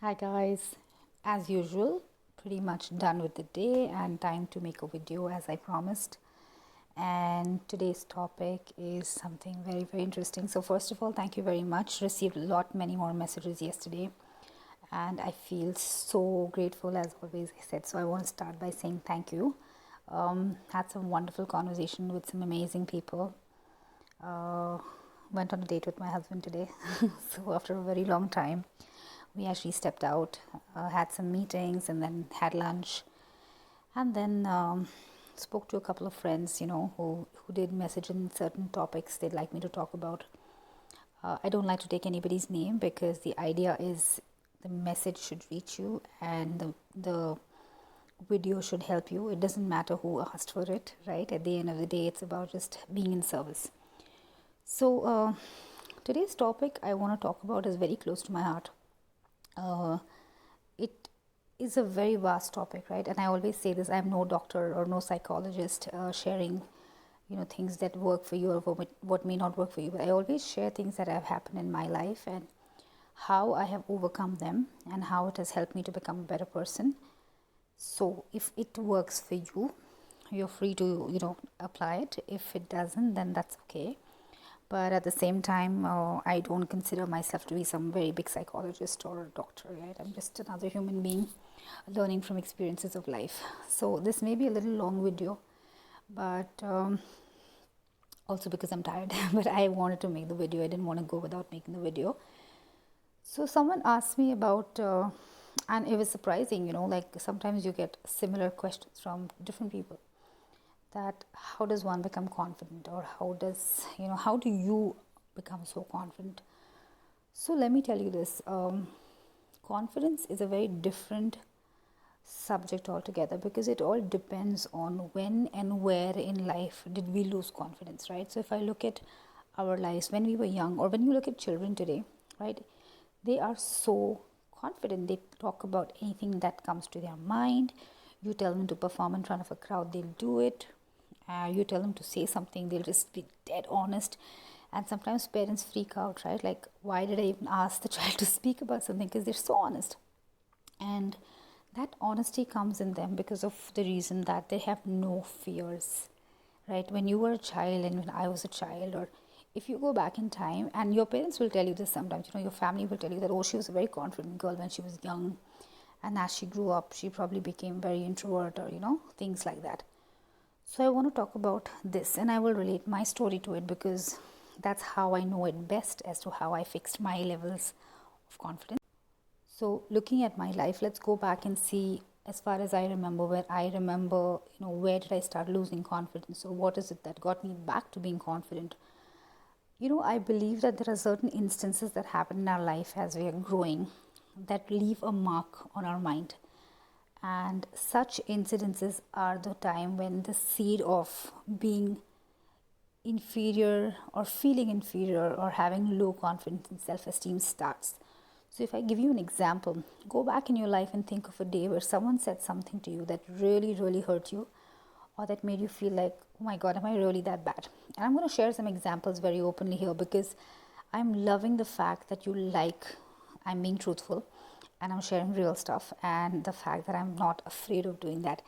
Hi guys, as usual, pretty much done with the day and time to make a video as I promised. And today's topic is something very interesting. So first of all, thank you very much. Received a lot many more messages yesterday and I feel so grateful as always I said. So I want to start by saying thank you. Had some wonderful conversation with some amazing people. Went on a date with my husband today. So after a very long time we actually stepped out, had some meetings, and then had lunch, and then spoke to a couple of friends, who did message in certain topics they'd like me to talk about. I don't like to take anybody's name because the idea is the message should reach you and the video should help you. It doesn't matter who asked for it, right? At the end of the day, it's about just being in service. So today's topic I want to talk about is very close to my heart. It is a very vast topic, right? And I always say this: I'm no doctor or no psychologist sharing, things that work for you or what may not work for you. But I always share things that have happened in my life and how I have overcome them and how it has helped me to become a better person. So if it works for you, you're free to apply it. If it doesn't, then that's okay. But at the same time, I don't consider myself to be some very big psychologist or doctor, right? I'm just another human being learning from experiences of life. So this may be a little long video, but also because I'm tired. But I wanted to make the video. I didn't want to go without making the video. So someone asked me about, and it was surprising, like sometimes you get similar questions from different people. That how does one become confident, or how do you become so confident? So let me tell you this, confidence is a very different subject altogether, because it all depends on when and where in life did we lose confidence, right? So if I look at our lives when we were young, or when you look at children today, right, they are so confident. They talk about anything that comes to their mind. You tell them to perform in front of a crowd, they'll do it. You tell them to say something, they'll just be dead honest. And sometimes parents freak out, right? Like, why did I even ask the child to speak about something? Because they're so honest. And that honesty comes in them because of the reason that they have no fears, right? When you were a child and when I was a child, or if you go back in time, and your parents will tell you this sometimes, your family will tell you that, oh, she was a very confident girl when she was young. And as she grew up, she probably became very introvert, or, things like that. So I want to talk about this, and I will relate my story to it because that's how I know it best as to how I fixed my levels of confidence. So looking at my life, let's go back and see, as far as I remember, where did I start losing confidence, or what is it that got me back to being confident? I believe that there are certain instances that happen in our life as we are growing that leave a mark on our mind. And such incidences are the time when the seed of being inferior or feeling inferior or having low confidence and self-esteem starts. So if I give you an example, go back in your life and think of a day where someone said something to you that really hurt you, or that made you feel like, oh my God, am I really that bad? And I'm going to share some examples very openly here because I'm loving the fact that I'm being truthful and I'm sharing real stuff, and the fact that I'm not afraid of doing that.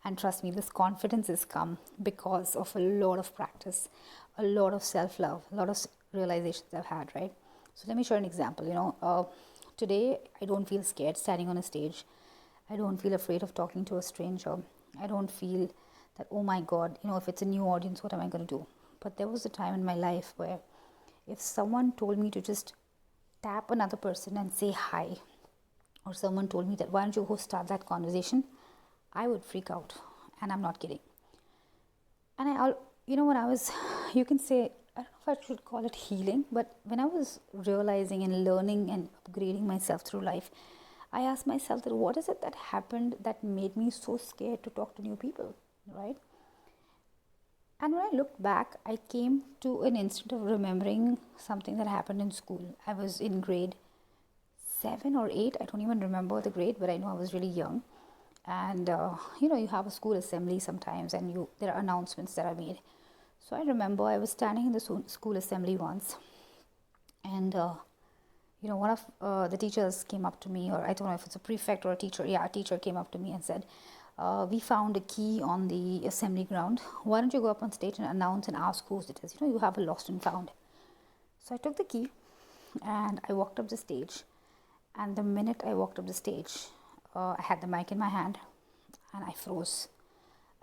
And trust me, this confidence has come because of a lot of practice, a lot of self-love, a lot of realizations I've had, right? So let me share an example. Today I don't feel scared standing on a stage. I don't feel afraid of talking to a stranger. I don't feel that, oh my God, if it's a new audience, what am I going to do? But there was a time in my life where if someone told me to just tap another person and say hi, or someone told me that, why don't you go start that conversation, I would freak out. And I'm not kidding. And when I was, you can say, I don't know if I should call it healing, but when I was realizing and learning and upgrading myself through life, I asked myself that what is it that happened that made me so scared to talk to new people, right? And when I looked back, I came to an instant of remembering something that happened in school. I was in grade 7 or 8. I don't even remember the grade, but I know I was really young. And you have a school assembly sometimes, and there are announcements that are made. So I remember I was standing in the school assembly once, and one of the teachers came up to me, or I don't know if it's a prefect or a teacher. Yeah, a teacher came up to me and said, we found a key on the assembly ground. Why don't you go up on stage and announce and ask whose it is? You have a lost and found. So I took the key and I walked up the stage. And the minute I walked up the stage, I had the mic in my hand and I froze.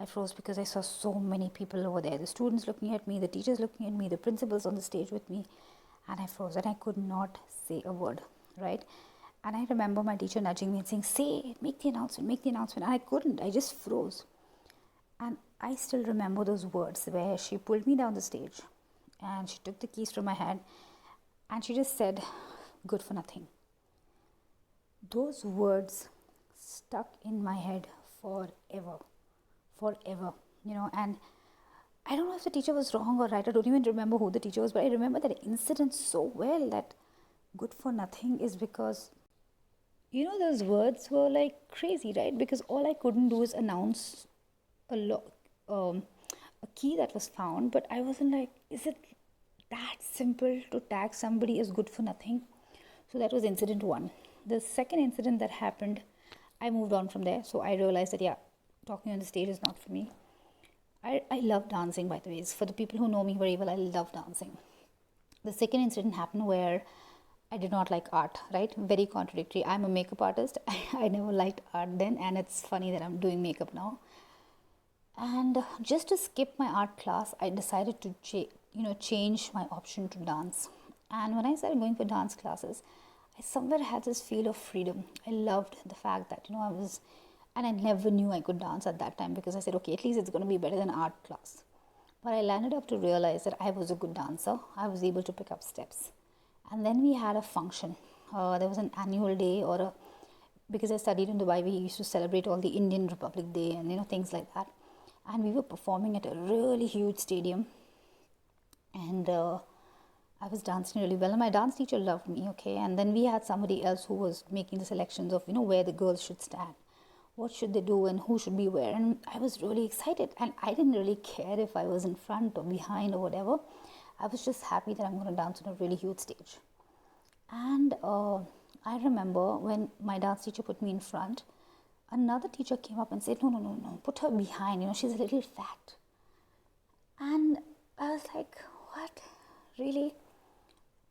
I froze because I saw so many people over there. The students looking at me, the teachers looking at me, the principals on the stage with me. And I froze and I could not say a word, right? And I remember my teacher nudging me and saying, say, make the announcement, make the announcement. And I couldn't, I just froze. And I still remember those words where she pulled me down the stage and she took the keys from my hand and she just said, good for nothing. Those words stuck in my head forever, and I don't know if the teacher was wrong or right. I don't even remember who the teacher was, but I remember that incident so well, that good for nothing is because, those words were like crazy, right? Because all I couldn't do is announce a key that was found, but I wasn't like, is it that simple to tag somebody as good for nothing? So that was incident one. The second incident that happened, I moved on from there. So I realized that, yeah, talking on the stage is not for me. I love dancing, by the way. For the people who know me very well, I love dancing. The second incident happened where I did not like art, right? Very contradictory. I'm a makeup artist. I never liked art then, and it's funny that I'm doing makeup now. And just to skip my art class, I decided to change my option to dance. And when I started going for dance classes, I somewhere had this feel of freedom. I loved the fact that and I never knew I could dance at that time, because I said, okay, at least it's going to be better than art class. But I landed up to realize that I was a good dancer. I was able to pick up steps. And then we had a function. There was an annual day, because I studied in Dubai, we used to celebrate all the Indian Republic Day and things like that. And we were performing at a really huge stadium. And I was dancing really well, and my dance teacher loved me, okay? And then we had somebody else who was making the selections of, where the girls should stand, what should they do, and who should be where. And I was really excited, and I didn't really care if I was in front or behind or whatever. I was just happy that I'm going to dance on a really huge stage. And I remember when my dance teacher put me in front, another teacher came up and said, no, put her behind, she's a little fat. And I was like, what? Really?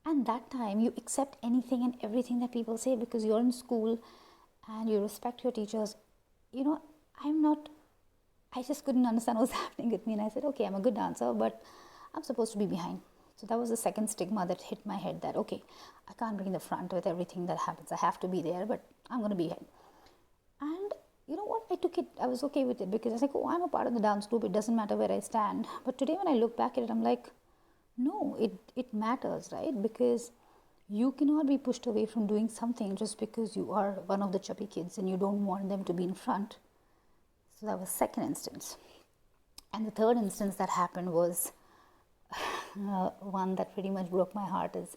And that time you accept anything and everything that people say because you're in school and you respect your teachers. I just couldn't understand what was happening with me. And I said, okay, I'm a good dancer, but I'm supposed to be behind. So that was the second stigma that hit my head, that, okay, I can't be in the front with everything that happens. I have to be there, but I'm going to be behind. And you know what? I was okay with it, because I was like, oh, I'm a part of the dance group. It doesn't matter where I stand. But today when I look back at it, I'm like, no, it matters, right? Because you cannot be pushed away from doing something just because you are one of the chubby kids and you don't want them to be in front. So that was second instance. And the third instance that happened was one that pretty much broke my heart. Is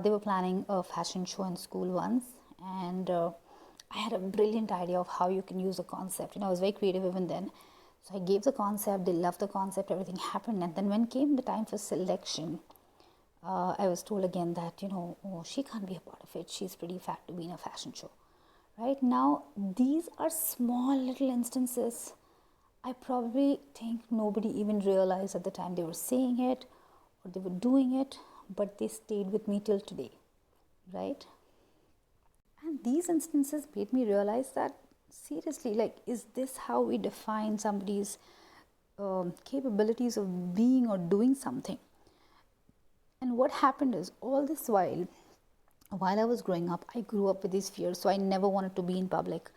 they were planning a fashion show in school once, and I had a brilliant idea of how you can use a concept. I was very creative even then. So I gave the concept, they loved the concept, everything happened. And then when came the time for selection, I was told again that, she can't be a part of it. She's pretty fat to be in a fashion show. Right now, these are small little instances. I probably think nobody even realized at the time they were saying it or they were doing it, but they stayed with me till today, right? And these instances made me realize that, seriously, like, is this how we define somebody's capabilities of being or doing something? And what happened is, all this while I was growing up, I grew up with these fears. So I never wanted to be in public.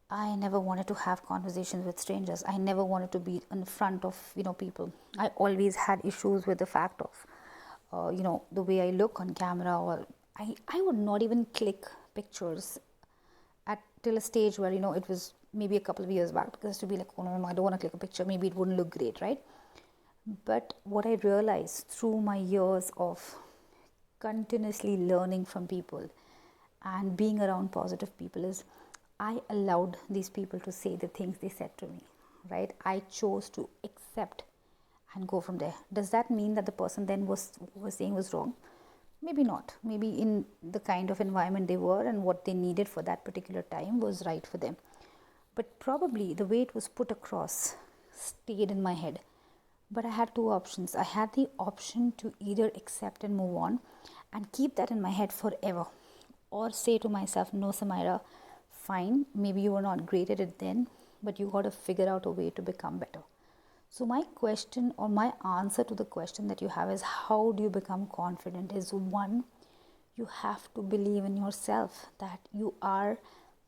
I never wanted to have conversations with strangers. I never wanted to be in front of, people. I always had issues with the fact of, the way I look on camera, or I would not even click pictures till a stage where, it was maybe a couple of years back, because to be like, oh no, I don't want to click a picture. Maybe it wouldn't look great, right? But what I realized through my years of continuously learning from people and being around positive people is, I allowed these people to say the things they said to me, right? I chose to accept and go from there. Does that mean that the person then was saying was wrong? Maybe not. Maybe in the kind of environment they were and what they needed for that particular time was right for them. But probably the way it was put across stayed in my head. But I had two options. I had the option to either accept and move on and keep that in my head forever, or say to myself, no, Samira, fine, maybe you were not great at it then, but you got to figure out a way to become better. So, my question or my answer to the question that you have is, how do you become confident? Is one, you have to believe in yourself that you are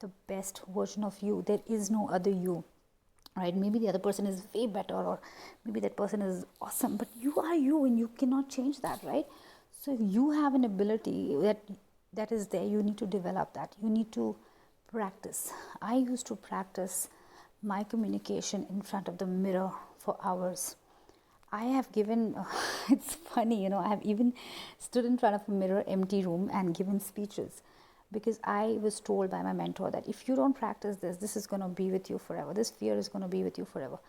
the best version of you. There is no other you, right? Maybe the other person is way better, or maybe that person is awesome, but you are you and you cannot change that, right? So, if you have an ability that is there, you need to develop that. You need to practice. I used to practice my communication in front of the mirror for hours. I have given, it's funny, I have even stood in front of a mirror, empty room, and given speeches, because I was told by my mentor that if you don't practice this, this is going to be with you forever. This fear is going to be with you forever.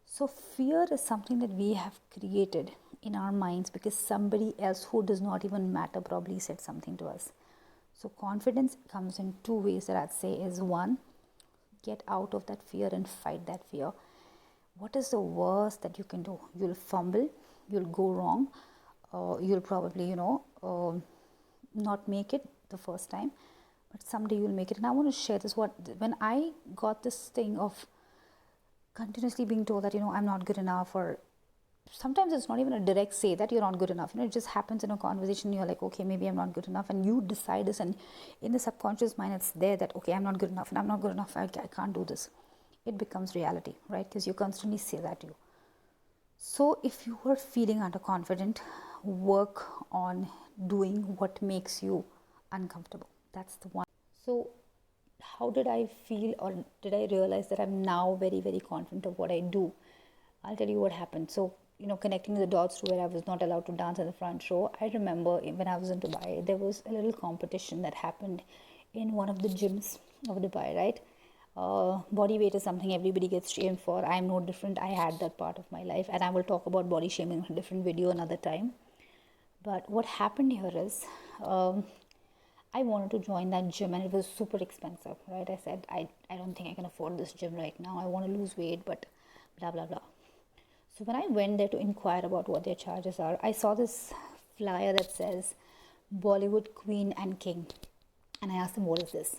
So, fear is something that we have created in our minds because somebody else who does not even matter probably said something to us. So, confidence comes in two ways that I'd say is one, get out of that fear and fight that fear. What is the worst that you can do? You'll fumble, you'll go wrong, you'll probably, not make it the first time, but someday you'll make it. And I want to share this. When I got this thing of continuously being told that, I'm not good enough, or sometimes it's not even a direct say that you're not good enough. It just happens in a conversation. You're like, okay, maybe I'm not good enough. And you decide this. And in the subconscious mind, it's there that, okay, I'm not good enough and I'm not good enough. I can't do this. It becomes reality, right? Because you constantly say that to you. So if you are feeling underconfident, work on doing what makes you uncomfortable. That's the one. So how did I feel, or did I realize that I'm now very, very confident of what I do? I'll tell you what happened. So, connecting the dots to where I was not allowed to dance in the front row, I remember when I was in Dubai, there was a little competition that happened in one of the gyms of Dubai, right? Body weight is something everybody gets shamed for. I'm no different. I had that part of my life, and I will talk about body shaming in a different video another time. But what happened here is, I wanted to join that gym, and it was super expensive, right? I said, I don't think I can afford this gym right now. I want to lose weight, but blah, blah, blah. So when I went there to inquire about what their charges are, I saw this flyer that says Bollywood Queen and King. And I asked them, what is this?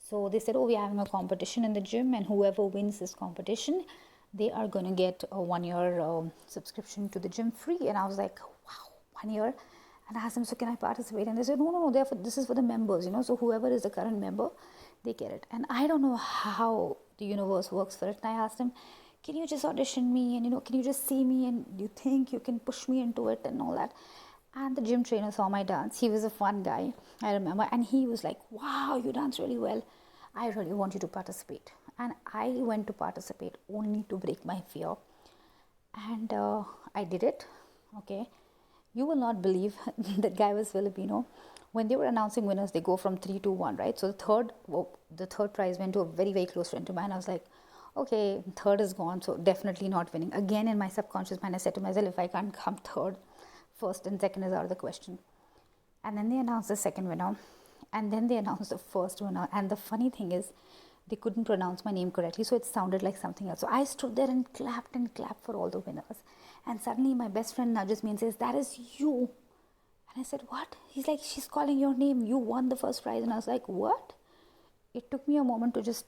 So they said, oh, we're having a competition in the gym, and whoever wins this competition, they are going to get a 1 year subscription to the gym free. And I was like, wow, 1 year? And I asked them, so can I participate? And they said, no, this is for the members, so whoever is the current member, they get it. And I don't know how the universe works for it. And I asked them, can you just audition me, and can you just see me, and you think you can push me into it and all that? And the gym trainer saw my dance. He was a fun guy, I remember, and he was like, wow, you dance really well. I really want you to participate. And I went to participate only to break my fear. And I did it. Okay, you will not believe that guy was Filipino. When they were announcing winners, they go from 3 to 1, right? So the third prize went to a very, very close friend of mine. I was like, okay, third is gone, so definitely not winning. Again, in my subconscious mind, I said to myself, if I can't come third, first and second is out of the question. And then they announced the second winner, and then they announced the first winner. And the funny thing is, they couldn't pronounce my name correctly, so it sounded like something else. So I stood there and clapped for all the winners. And suddenly my best friend nudges me and says, that is you. And I said, what? He's like, she's calling your name. You won the first prize. And I was like, what? It took me a moment to just,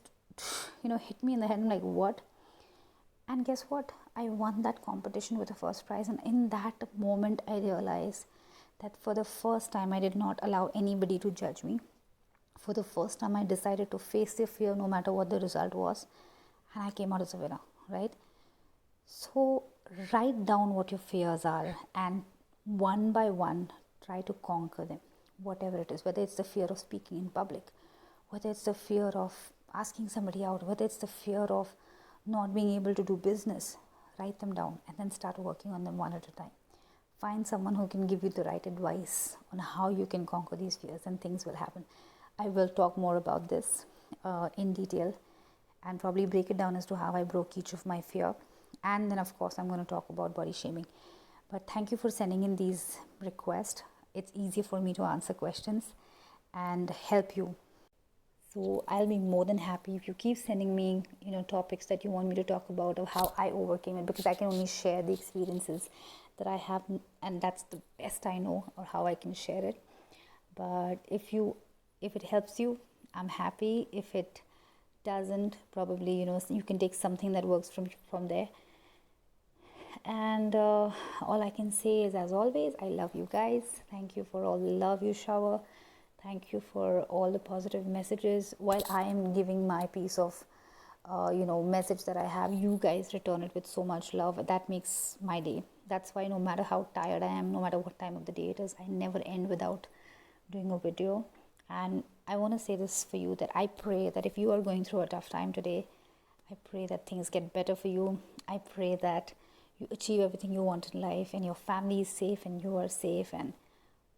hit me in the head. I'm like, what? And guess what? I won that competition with the first prize. And in that moment, I realized that for the first time, I did not allow anybody to judge me. For the first time, I decided to face the fear no matter what the result was. And I came out as a winner, right? So write down what your fears are, and one by one, try to conquer them. Whatever it is, whether it's the fear of speaking in public, whether it's the fear of asking somebody out, whether it's the fear of not being able to do business, write them down and then start working on them one at a time. Find someone who can give you the right advice on how you can conquer these fears, and things will happen. I will talk more about this in detail, and probably break it down as to how I broke each of my fear. And then, of course, I'm going to talk about body shaming. But thank you for sending in these requests. it's easier for me to answer questions and help you. So I'll be more than happy if you keep sending me, topics that you want me to talk about, or how I overcame it, because I can only share the experiences that I have, and that's the best I know, or how I can share it. But if it helps you, I'm happy. If it doesn't, probably, you can take something that works from there. And all I can say is, as always, I love you guys. Thank you for all the love you shower. Thank you for all the positive messages. While I am giving my piece of, message that I have, you guys return it with so much love. That makes my day. That's why no matter how tired I am, no matter what time of the day it is, I never end without doing a video. And I want to say this for you, that I pray that if you are going through a tough time today, I pray that things get better for you. I pray that you achieve everything you want in life, and your family is safe, and you are safe, and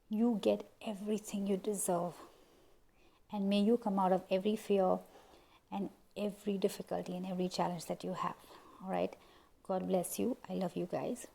you get everything you deserve. And may you come out of every fear and every difficulty and every challenge that you have. All right. God bless you. I love you guys.